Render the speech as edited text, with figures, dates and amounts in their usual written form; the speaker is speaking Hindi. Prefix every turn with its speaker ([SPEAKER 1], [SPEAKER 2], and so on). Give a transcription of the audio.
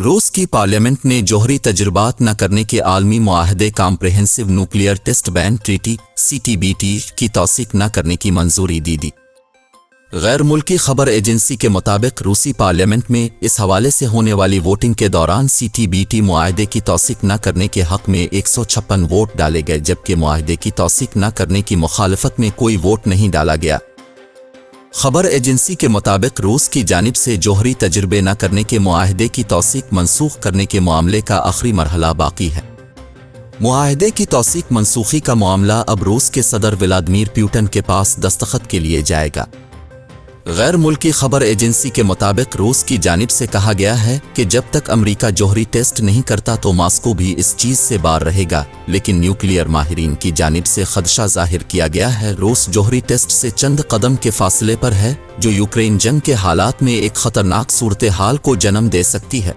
[SPEAKER 1] रूस की पार्लियामेंट ने जौहरी तजुर्बात न करने के आलमी मुआहदे comprehensive nuclear test ban treaty (CTBT) की तौसीक न करने की मंजूरी दी। गैर मुल्की खबर एजेंसी के मुताबिक रूसी पार्लियामेंट में इस हवाले से होने वाली वोटिंग के दौरान CTBT मुआहदे की तौसीक न करने के हक में 156 वोट डाले गए, जबकि मुआहदे की तौसीक न करने की मुखालफत में कोई वोट नहीं डाला गया। खबर एजेंसी के मुताबिक रूस की जानिब से जौहरी तजुर्बे न करने के मुआहदे की तौसीक मनसूख करने के मामले का आखिरी मरहला बाकी है। मुआहदे की तौसीक मनसूखी का मामला अब रूस के सदर व्लादिमीर पुतिन के पास दस्तखत के लिए जाएगा। गैर मुल्की खबर एजेंसी के मुताबिक रूस की जानिब से कहा गया है कि जब तक अमेरिका जौहरी टेस्ट नहीं करता तो मॉस्को भी इस चीज़ से बाहर रहेगा, लेकिन न्यूक्लियर माहिरीन की जानिब से खदशा जाहिर किया गया है रूस जौहरी टेस्ट से चंद कदम के फासले पर है, जो यूक्रेन जंग के हालात में एक खतरनाक सूरत हाल को जन्म दे सकती है।